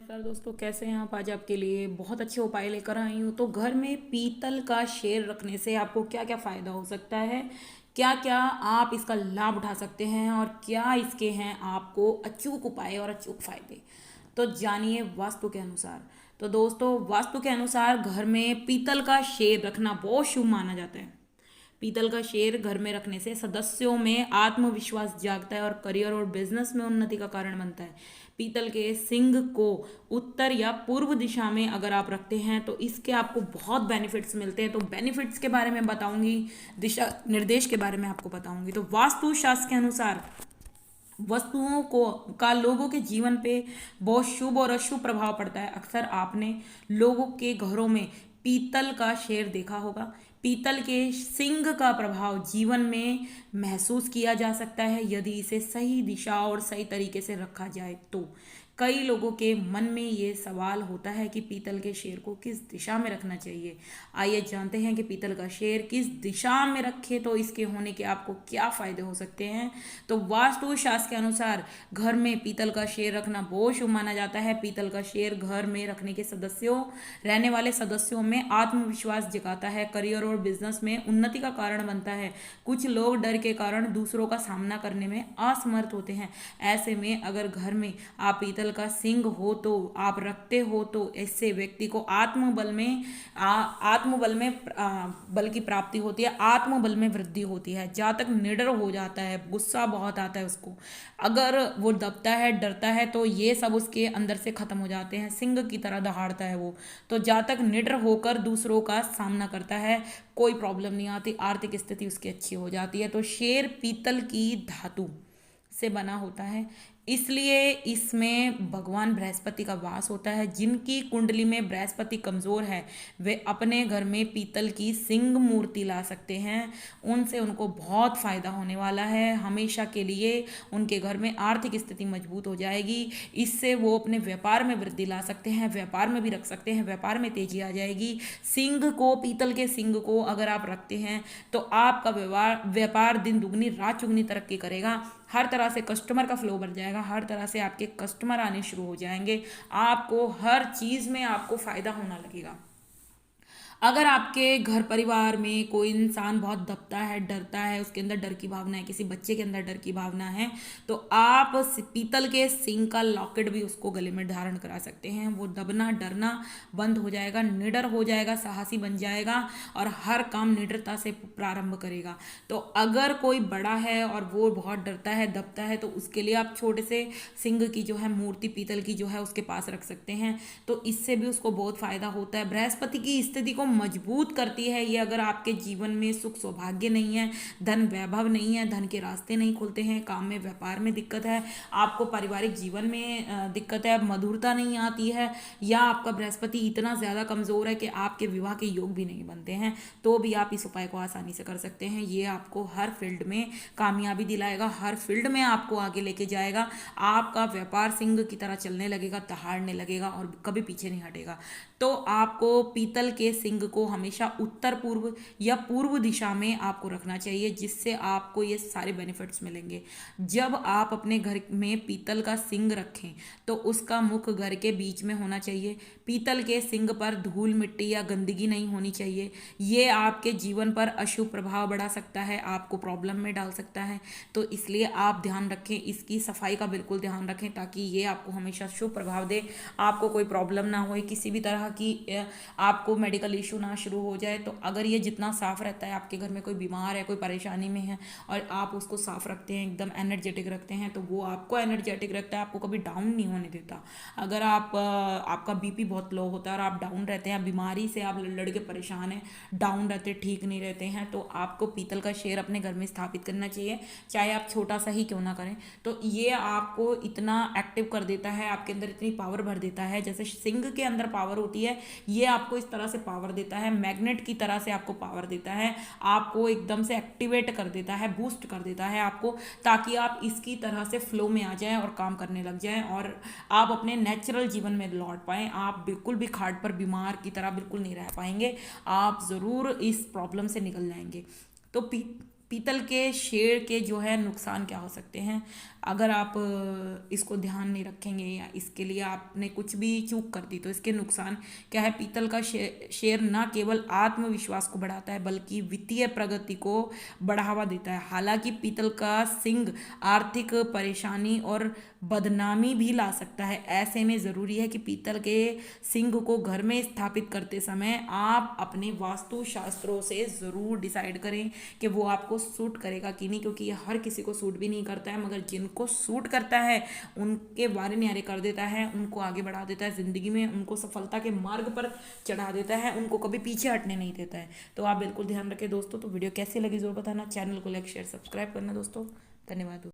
नमस्कार दोस्तों, कैसे हैं आप। आज आपके लिए बहुत अच्छे उपाय लेकर आई हूँ। तो घर में पीतल का शेर रखने से आपको क्या क्या फ़ायदा हो सकता है, क्या क्या आप इसका लाभ उठा सकते हैं और क्या इसके हैं आपको अचूक उपाय और अचूक फ़ायदे। तो जानिए वास्तु के अनुसार। तो दोस्तों, वास्तु के अनुसार घर में पीतल का शेर रखना बहुत शुभ माना जाता है। पीतल का शेर घर में रखने से सदस्यों में आत्मविश्वास जागता है और करियर और बिजनेस में उन्नति का कारण बनता है। पीतल के सिंग को उत्तर या पूर्व दिशा में अगर आप रखते हैं तो इसके आपको बहुत बेनिफिट्स मिलते हैं। तो बेनिफिट्स के बारे में बताऊंगी, दिशा निर्देश के बारे में आपको बताऊंगी। तो वास्तु शास्त्र के अनुसार वस्तुओं को का लोगों के जीवन पे बहुत शुभ और अशुभ प्रभाव पड़ता है। अक्सर आपने लोगों के घरों में पीतल का शेर देखा होगा। पीतल के सिंग का प्रभाव जीवन में महसूस किया जा सकता है यदि इसे सही दिशा और सही तरीके से रखा जाए। तो कई लोगों के मन में ये सवाल होता है कि पीतल के शेर को किस दिशा में रखना चाहिए। आइए जानते हैं कि पीतल का शेर किस दिशा में रखे तो इसके होने के आपको क्या फायदे हो सकते हैं। तो वास्तु शास्त्र के अनुसार घर में पीतल का शेर रखना बहुत शुभ माना जाता है। पीतल का शेर घर में रखने के रहने वाले सदस्यों में आत्मविश्वास जगाता है, करियर और बिजनेस में उन्नति का कारण बनता है। कुछ लोग डर के कारण दूसरों का सामना करने में असमर्थ होते हैं। ऐसे में अगर घर में आप पीतल का सिंग हो तो आप रखते हो तो इससे व्यक्ति को आत्मबल में बल की प्राप्ति होती है, आत्मबल में वृद्धि होती है। जहाँ तक निडर हो जाता है, गुस्सा बहुत आता है उसको, अगर वो दबता है, डरता है, तो ये सब उसके अंदर से खत्म हो जाते हैं। सिंह की तरह दहाड़ता है वो। तो जहाँ तक निडर होकर दूसरों का सामना करता है, कोई प्रॉब्लम नहीं आती, आर्थिक स्थिति उसकी अच्छी हो जाती है। तो शेर पीतल की धातु से बना होता है, इसलिए इसमें भगवान बृहस्पति का वास होता है। जिनकी कुंडली में बृहस्पति कमजोर है वे अपने घर में पीतल की सिंह मूर्ति ला सकते हैं। उनसे उनको बहुत फायदा होने वाला है। हमेशा के लिए उनके घर में आर्थिक स्थिति मजबूत हो जाएगी। इससे वो अपने व्यापार में वृद्धि ला सकते हैं, व्यापार में भी रख सकते हैं, व्यापार में तेजी आ जाएगी। सिंह को, पीतल के सिंह को अगर आप रखते हैं तो आपका व्यापार दिन दुगनी रात चुगनी तरक्की करेगा। हर तरह से कस्टमर का फ्लो बढ़ जाएगा, हर तरह से आपके कस्टमर आने शुरू हो जाएंगे। आपको हर चीज़ में आपको फ़ायदा होना लगेगा। अगर आपके घर परिवार में कोई इंसान बहुत दबता है, डरता है, उसके अंदर डर की भावना है, किसी बच्चे के अंदर डर की भावना है, तो आप पीतल के सिंग का लॉकेट भी उसको गले में धारण करा सकते हैं। वो दबना डरना बंद हो जाएगा, निडर हो जाएगा, साहसी बन जाएगा और हर काम निडरता से प्रारंभ करेगा। तो अगर कोई बड़ा है और वो बहुत डरता है, दबता है, तो उसके लिए आप छोटे से सिंह की जो है मूर्ति पीतल की जो है उसके पास रख सकते हैं। तो इससे भी उसको बहुत फायदा होता है। बृहस्पति की स्थिति को मजबूत करती है ये। अगर आपके जीवन में सुख सौभाग्य नहीं है, धन वैभव नहीं है, धन के रास्ते नहीं खुलते हैं, काम में व्यापार में दिक्कत है, आपको पारिवारिक जीवन में दिक्कत है, मधुरता नहीं आती है, या आपका बृहस्पति इतना ज़्यादा कमज़ोर है कि आपके विवाह के योग भी नहीं बनते हैं, तो भी आप इस उपाय को आसानी से कर सकते हैं। ये आपको हर फील्ड में कामयाबी दिलाएगा, हर फील्ड में आपको आगे लेके जाएगा। आपका व्यापार सिंह की तरह चलने लगेगा, दहाड़ने लगेगा और कभी पीछे नहीं हटेगा। तो आपको पीतल के सिंग को हमेशा उत्तर पूर्व या पूर्व दिशा में आपको रखना चाहिए, जिससे आपको ये सारे बेनिफिट्स मिलेंगे। जब आप अपने घर में पीतल का सिंग रखें तो उसका मुख घर के बीच में होना चाहिए। पीतल के सिंग पर धूल मिट्टी या गंदगी नहीं होनी चाहिए। ये आपके जीवन पर अशुभ प्रभाव बढ़ा सकता है, आपको प्रॉब्लम में डाल सकता है। तो इसलिए आप ध्यान रखें, इसकी सफाई का बिल्कुल ध्यान रखें ताकि ये आपको हमेशा शुभ प्रभाव दे, आपको कोई प्रॉब्लम ना हो, किसी भी तरह की आपको मेडिकल इशू ना शुरू हो जाए। तो अगर ये जितना साफ रहता है, आपके घर में कोई बीमार है, कोई परेशानी में है और आप उसको साफ रखते हैं, एकदम एनर्जेटिक रखते हैं, तो वो आपको एनर्जेटिक रखता है, आपको कभी डाउन नहीं होने देता। अगर आपका बीपी बहुत लो होता है और आप डाउन रहते हैं, बीमारी से आप लड़ के परेशान हैं, डाउन रहते, ठीक नहीं रहते हैं, तो आपको पीतल का शेर अपने घर में स्थापित करना चाहिए, चाहे आप छोटा सा ही क्यों ना करें। तो ये आपको इतना एक्टिव कर देता है, आपके अंदर इतनी पावर भर देता है, जैसे सिंह के अंदर पावर होती है, ये आपको इस तरह से पावर देता है, मैग्नेट की तरह से आपको पावर देता है, आपको एकदम से एक्टिवेट कर देता है, बूस्ट कर देता है आपको, ताकि आप इसकी तरह से फ्लो में आ जाएं और काम करने लग जाएं और आप अपने नेचुरल जीवन में लौट पाएं। आप बिल्कुल भी खाट पर बीमार की तरह बिल्कुल नहीं रह पाएंगे, आप ज़रूर इस प्रॉब्लम से निकल जाएंगे। तो पीतल के शेर के जो है नुकसान क्या हो सकते हैं। अगर आप इसको ध्यान नहीं रखेंगे या इसके लिए आपने कुछ भी चूक कर दी तो इसके नुकसान क्या है। पीतल का शेयर न केवल आत्मविश्वास को बढ़ाता है बल्कि वित्तीय प्रगति को बढ़ावा देता है। हालांकि पीतल का सिंग आर्थिक परेशानी और बदनामी भी ला सकता है। ऐसे में ज़रूरी है कि पीतल के सिंग को घर में स्थापित करते समय आप अपने वास्तु शास्त्रों से ज़रूर डिसाइड करें कि वो आपको सूट करेगा कि नहीं, क्योंकि ये हर किसी को सूट भी नहीं करता है, मगर जिनको सूट करता है उनके बारे न्यारे कर देता है, उनको आगे बढ़ा देता है ज़िंदगी में, उनको सफलता के मार्ग पर चढ़ा देता है, उनको कभी पीछे हटने नहीं देता है। तो आप बिल्कुल ध्यान रखें दोस्तों। तो वीडियो कैसी लगी ज़रूर बताना, चैनल को लाइक शेयर सब्सक्राइब करना दोस्तों। धन्यवाद।